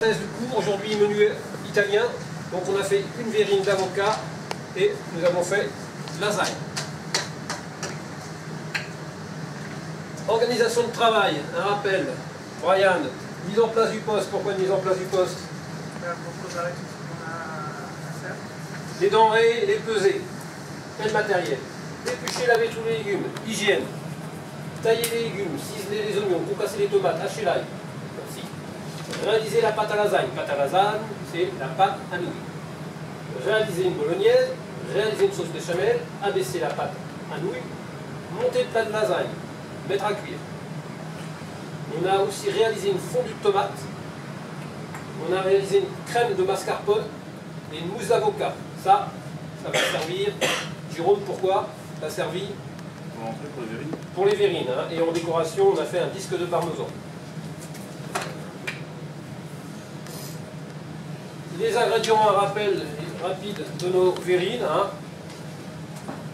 Du cours, aujourd'hui menu italien, donc on a fait une verrine d'avocat et nous avons fait lasagne. Organisation de travail, un rappel. Brian, mise en place du poste. Pourquoi une mise en place du poste? Pour préparer tout ce qu'on a à faire. Les denrées, les peser. Quel matériel? Éplucher, laver tous les légumes. Hygiène. Tailler les légumes, ciseler les oignons, concasser les tomates, hacher l'ail. Merci. Réaliser la pâte à lasagne. Pâte à lasagne, c'est la pâte à nouilles. Réaliser une bolognaise, réaliser une sauce béchamel, abaisser la pâte à nouilles, monter le plat de lasagne, mettre à cuire. On a aussi réalisé une fondue de tomates. On a réalisé une crème de mascarpone et une mousse d'avocat. Ça va servir. Jérôme, pourquoi? Ça a servi Pour les verrines. pour les verrines. Hein. Et en décoration, on a fait un disque de parmesan. Les ingrédients, un rappel rapide de nos verrines. Hein.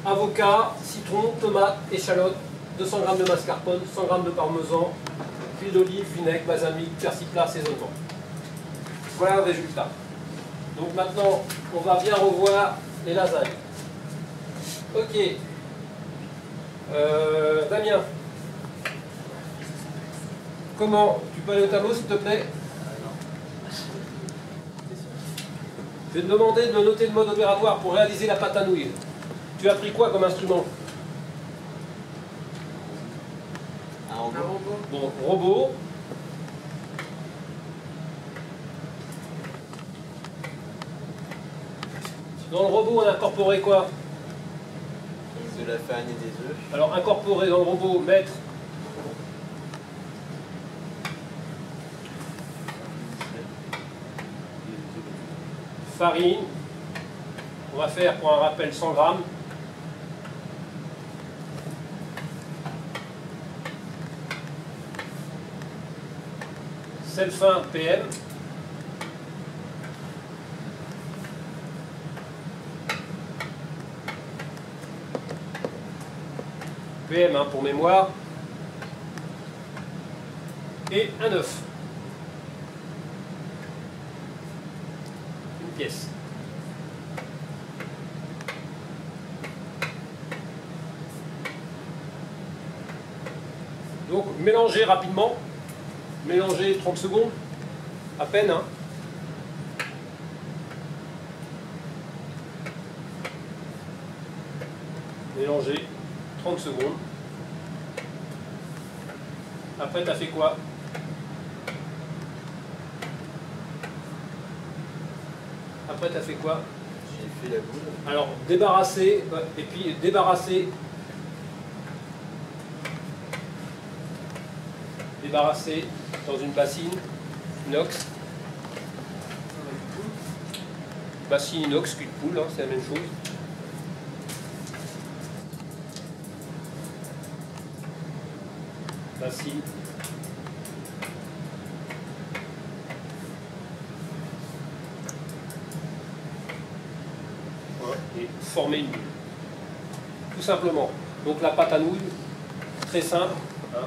Avocat, citron, tomate, échalote, 200 g de mascarpone, 100 g de parmesan, huile d'olive, vinaigre, balsamique, persil plat, assaisonnement. Voilà le résultat. Donc maintenant, on va bien revoir les lasagnes. Ok. Damien. Comment? Tu peux aller au tableau, s'il te plaît? Je vais te demander de noter le mode opératoire pour réaliser la pâte à nouilles. Tu as pris quoi comme instrument? Un robot. Bon, robot. Dans le robot, on a incorporé quoi? De la farine et des œufs. Alors, incorporer dans le robot, mettre farine. On va faire pour un rappel 100 g. Sel fin PM. PM hein, pour mémoire. Et un œuf. Une pièce. Donc mélangez rapidement. Mélangez 30 secondes. À peine. Hein. Mélangez 30 secondes. Après, tu as fait quoi? Après, tu as fait quoi? J'ai fait la boule. Alors, débarrasser, et puis débarrasser dans une bassine inox. Bassine inox, cul de poule, hein, c'est la même chose. Bassine. Et former une bulle. Tout simplement. Donc la pâte à nouilles, très simple. Hein.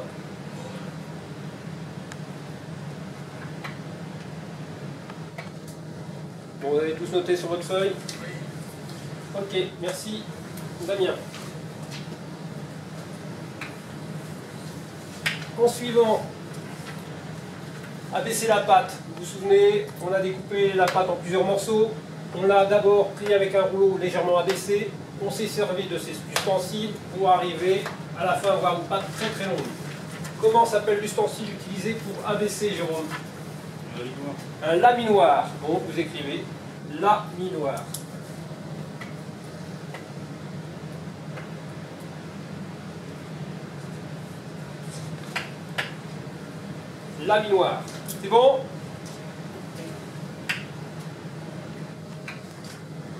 Bon, vous avez tous noté sur votre feuille? Ok, merci. Damien. En suivant, abaisser la pâte. Vous vous souvenez, on a découpé la pâte en plusieurs morceaux. On l'a d'abord pris avec un rouleau légèrement abaissé. On s'est servi de ces ustensiles pour arriver à la fin à avoir une pâte très très longue. Comment s'appelle l'ustensile utilisé pour abaisser, Jérôme? Un laminoir. Bon, vous écrivez laminoir. Laminoir. C'est bon?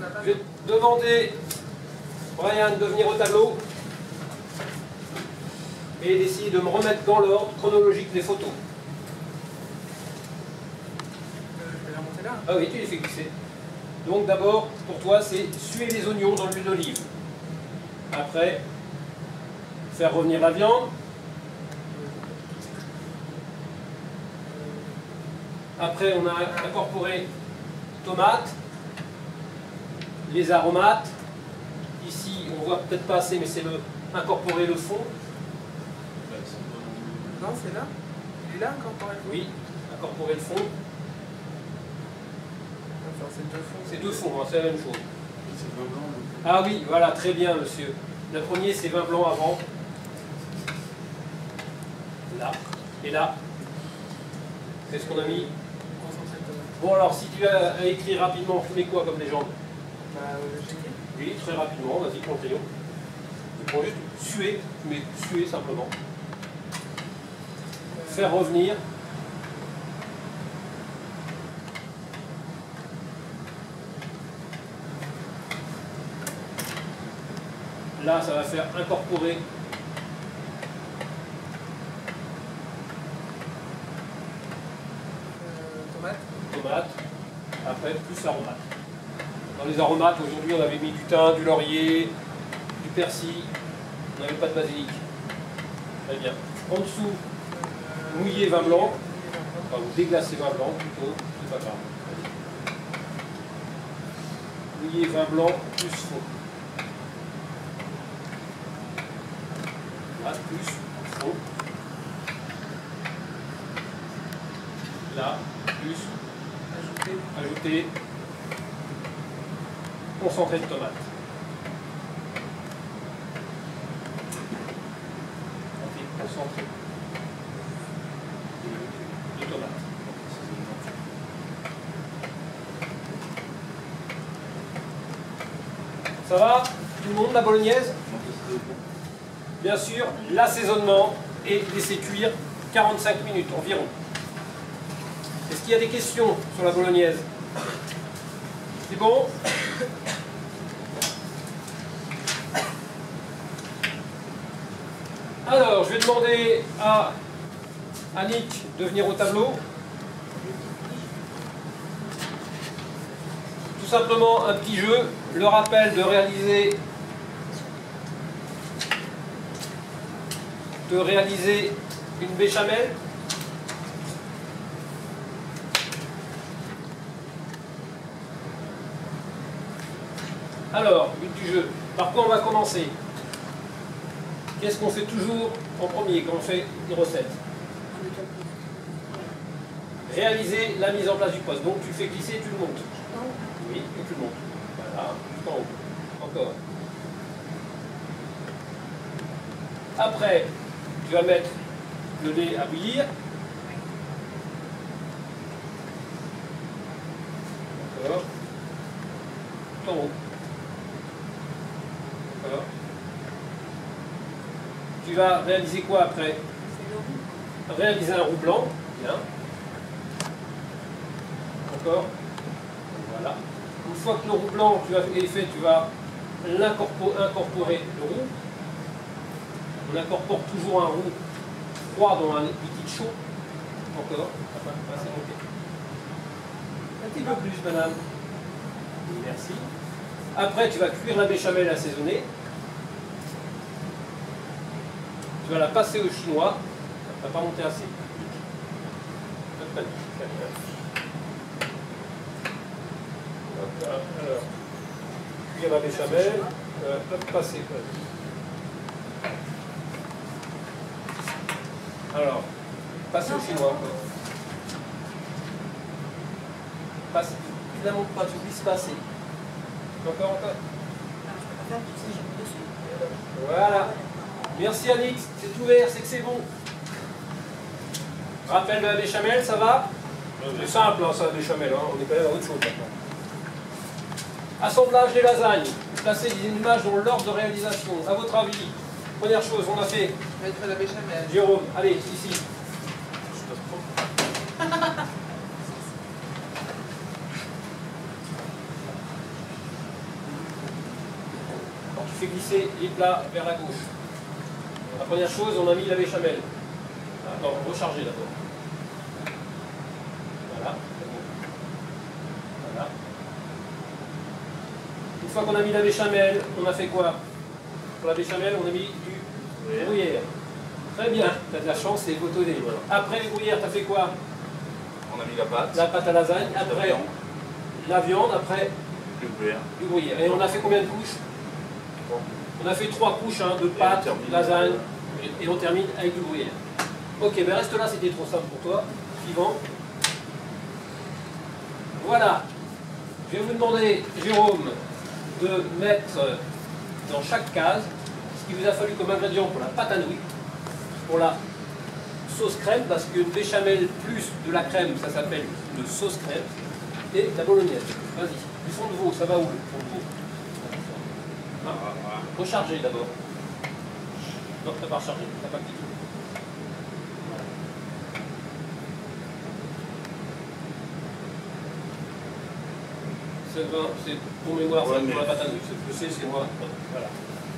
Je vais demander Brian de venir au tableau et d'essayer de me remettre dans l'ordre chronologique des photos. Je vais la monter là. Ah oui, tu les fais glisser. Donc d'abord, pour toi, c'est suer les oignons dans l'huile d'olive. Après, faire revenir la viande. Après, on a incorporé tomates, les aromates. Ici, on voit peut-être pas assez, mais c'est incorporer le fond. Non, c'est là. Il est là encore. Oui, incorporer le fond. Enfin, c'est deux fonds. C'est deux fonds, hein, c'est la même chose. Ah oui, voilà, très bien, monsieur. Le premier, c'est vin blanc avant. Là. Et là. C'est ce qu'on a mis. Bon, alors, si tu as écrit rapidement, tu mets quoi comme légende? J'écris. Oui, très rapidement, vas-y, prends le crayon. Tu prends juste suer, tu mets suer simplement. Faire revenir. Là, ça va faire incorporer. Tomates. Après, plus aromates. Dans les aromates, aujourd'hui, on avait mis du thym, du laurier, du persil. On n'avait pas de basilic. Très bien. En dessous, mouiller vin blanc. Enfin, vous déglacez vin blanc plutôt, c'est pas grave. Mouiller vin blanc plus fond. Là, plus fond. Là, plus ajouter concentré de tomate. Concentré de tomate. Ça va? Tout le monde, la bolognaise? Bien sûr, l'assaisonnement et laisser cuire 45 minutes environ. Est-ce qu'il y a des questions sur la bolognaise? C'est bon? Alors, je vais demander à Annick de venir au tableau. Tout simplement un petit jeu, le rappel de réaliser une béchamel. Alors, but du jeu. Par quoi on va commencer? Qu'est-ce qu'on fait toujours en premier quand on fait une recette? Réaliser la mise en place du poste. Donc tu fais glisser et tu le montes. Oui, et tu le montes. Voilà, jusqu'en haut. Encore. Après, tu vas mettre le lait à bouillir. D'accord. Tout en haut. D'accord. Tu vas réaliser quoi après? Réaliser un roux blanc. Bien. Encore. Voilà. Une fois que le roux blanc est fait, tu vas incorporer le roux. On incorpore toujours un roux froid dans un liquide chaud. Encore. C'est ok. Un petit peu plus, madame. Merci. Après, tu vas cuire la béchamel assaisonnée. Tu vas la passer au chinois. Ça ne va pas monter assez. Alors, cuire la béchamel. Passer. Alors, passer au chinois encore. Passe. Tu la montes pas, tu glisses pas assez. Encore. Voilà. Merci Annick, c'est ouvert, c'est que c'est bon. Rappel de la béchamel, ça va? C'est simple, hein, ça, la béchamel, hein. On est quand même à autre chose maintenant. Assemblage des lasagnes. Placez les images dans l'ordre de réalisation. À votre avis, première chose, on a fait. Mettre la béchamel. Jérôme, allez, ici. Alors, tu fais glisser les plats vers la gauche. La première chose, on a mis la béchamel. Attends, recharger d'abord. Voilà. Voilà. Une fois qu'on a mis la béchamel, on a fait quoi? Pour la béchamel, on a mis du gruyère. Très bien, tu as de la chance, c'est photo des livres. Après le gruyère, tu as fait quoi? On a mis la pâte. La pâte à lasagne, après viande. la viande, après Le gruyère. du gruyère. Et on a fait combien de couches? On a fait 3 couches hein, de pâte, termine, lasagne, et on termine avec du gruyère. Ok, ben reste là, c'était trop simple pour toi. Suivant. Voilà. Je vais vous demander, Jérôme, de mettre dans chaque case ce qu'il vous a fallu comme ingrédient pour la pâte à nouilles, pour la sauce crème, parce qu'une béchamel plus de la crème, ça s'appelle une sauce crème, et la bolognaise. Vas-y, du fond de veau, ça va où le fond de veau? Recharger d'abord. Non, t'as pas rechargé, t'as pas cliqué. C'est pour mémoire, Ouais, c'est pour la pâte à nouilles. Je sais, c'est moi. Voilà.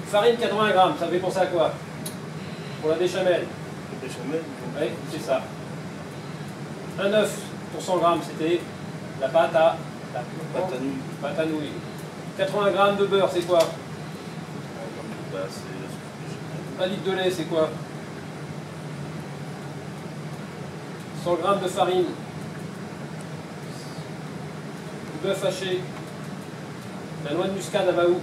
Farine 80 grammes, ça fait penser à quoi? Pour la béchamel. Le béchamel. Oui, c'est ça. Un œuf pour 100 grammes, c'était la pâte à Nouilles. pâte à nouilles. 80 grammes de beurre, c'est quoi? Bah, c'est 1 litre de lait, c'est quoi? 100 grammes de farine. Du bœuf haché. La noix de muscade, elle va où?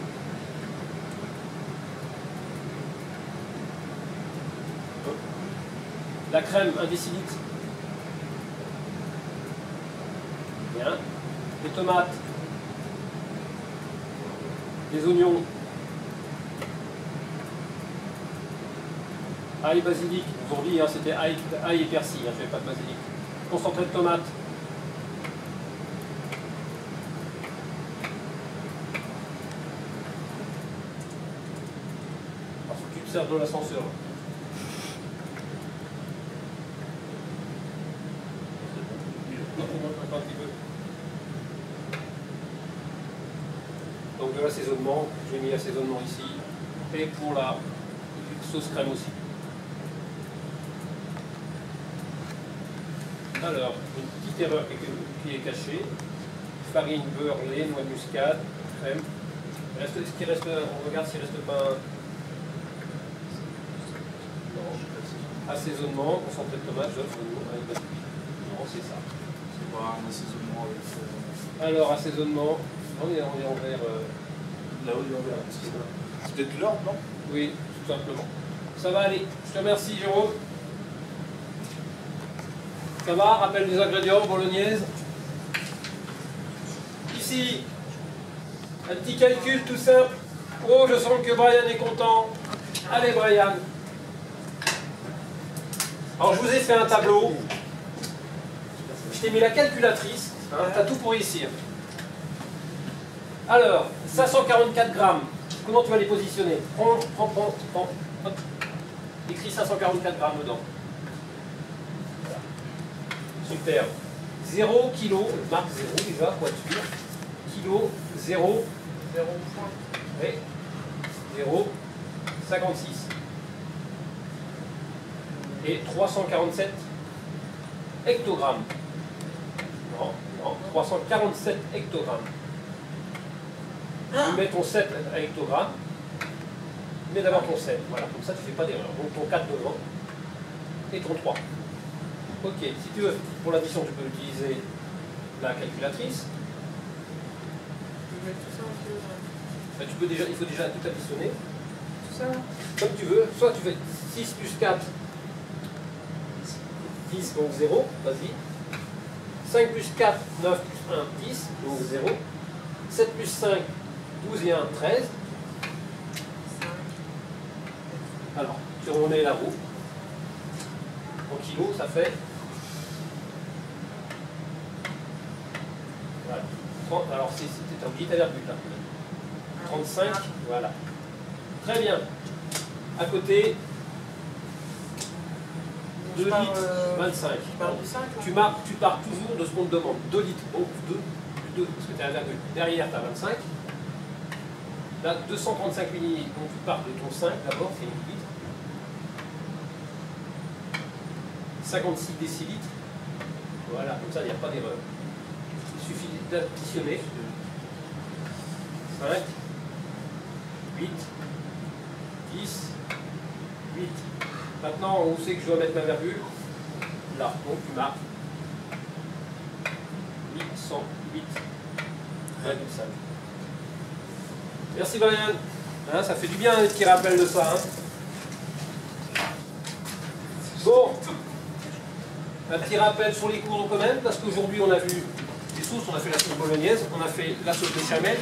La crème, 1 décilitre. Bien. Les tomates. Les oignons. Ail, basilic. Aujourd'hui, hein, c'était ail et persil. Hein, je ne fais pas de basilic. Concentré de tomate. Parce que tu te sers de l'ascenseur. Non, on monte un petit peu. Donc de l'assaisonnement, j'ai mis l'assaisonnement ici. Et pour la sauce crème aussi. Alors, une petite erreur qui est cachée. Farine, beurre, lait, noix de muscade, crème. Ce qui reste, on regarde s'il ne reste pas un... Non. Assaisonnement, concentré de tomate, j'offre non, c'est ça. C'est pas un assaisonnement avec. Alors, assaisonnement, on est envers... Là-haut, il y a c'est peut-être l'ordre, non? Oui, tout simplement. Ça va aller. Je te remercie, Jérôme. Ça va? Rappel des ingrédients, bolognaise. Ici, un petit calcul tout simple. Oh, je sens que Brian est content. Allez, Brian. Alors, je vous ai fait un tableau. Je t'ai mis la calculatrice. Hein, t'as tout pour réussir. Alors, 544 grammes. Comment tu vas les positionner? Prends. Hop. Écris 544 grammes dedans. Super. 0 kg, marque 0 déjà, voiture. Kilo, 0. 0 point. Oui. 0. 56. Et 347 hectogrammes. Non, 347 hectogrammes. Tu mets ton 7 à hectogrammes. Mets d'abord ton 7. Voilà, comme ça tu ne fais pas d'erreur. Donc ton 4 devant. Et ton 3. Ok, si tu veux, pour l'addition, tu peux utiliser la calculatrice. Je vais mettre tout ça en kilo. Ben, tu peux déjà, il faut déjà tout additionner. Tout ça là? Comme tu veux. Soit tu fais 6 plus 4, 10, donc 0. Vas-y. 5 plus 4, 9 plus 1, 10, donc 0. 7 plus 5, 12 et 1, 13. 5. Alors, tu remets la roue. En kilos, ça fait... Voilà. 30, alors, c'était oublié ta virgule là. 35, voilà. Très bien. À côté, 2 litres 25. Tu parles du 5 là? Tu pars toujours de ce qu'on te demande. 2 litres. Oh, 2, parce que tu as la virgule. Derrière, tu as 25. Là, 235 millilitres. Donc, tu pars de ton 5 d'abord, c'est 1 litre. 56 décilitres. Voilà, comme ça, il n'y a pas d'erreur. Il suffit d'additionner. 5, 8, 10, 8. Maintenant, où c'est que je dois mettre ma virgule? Là, donc tu marques 108,5. Merci Brian. Hein, ça fait du bien un petit rappel de ça. Hein. Bon, un petit rappel sur les cours quand même, parce qu'aujourd'hui on a vu des sauces, on a fait la sauce bolognaise, on a fait la sauce béchamel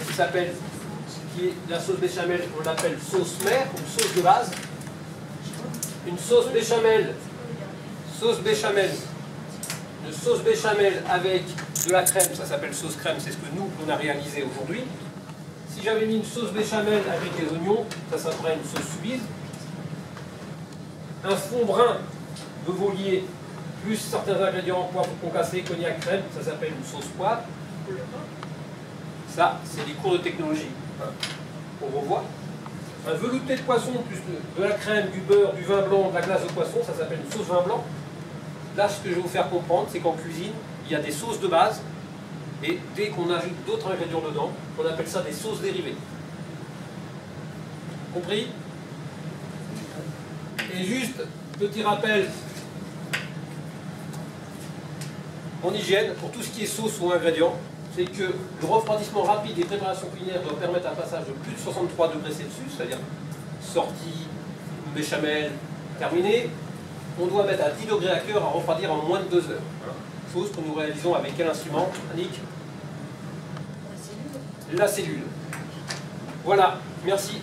qui est la sauce béchamel, on l'appelle sauce mère, ou sauce de base. Une sauce béchamel avec de la crème, ça s'appelle sauce crème, c'est ce que nous on a réalisé aujourd'hui. Si j'avais mis une sauce béchamel avec des oignons, ça s'appellerait une sauce suisse. Un fond brun de volier plus certains ingrédients poivre concassé, cognac, crème, ça s'appelle une sauce poivre. Ça, c'est des cours de technologie. On revoit. Un velouté de poisson plus de la crème, du beurre, du vin blanc, de la glace de poisson, ça s'appelle une sauce vin blanc. Là, ce que je vais vous faire comprendre, c'est qu'en cuisine, il y a des sauces de base, et dès qu'on ajoute d'autres ingrédients dedans, on appelle ça des sauces dérivées. Compris? Et juste, petit rappel, en hygiène, pour tout ce qui est sauce ou ingrédients, c'est que le refroidissement rapide des préparations culinaires doit permettre un passage de plus de 63 degrés Celsius, c'est-à-dire sortie, béchamel, terminé. On doit mettre à 10 degrés à cœur à refroidir en moins de 2 heures. Chose que nous réalisons avec quel instrument, Annick? La cellule. Voilà, merci.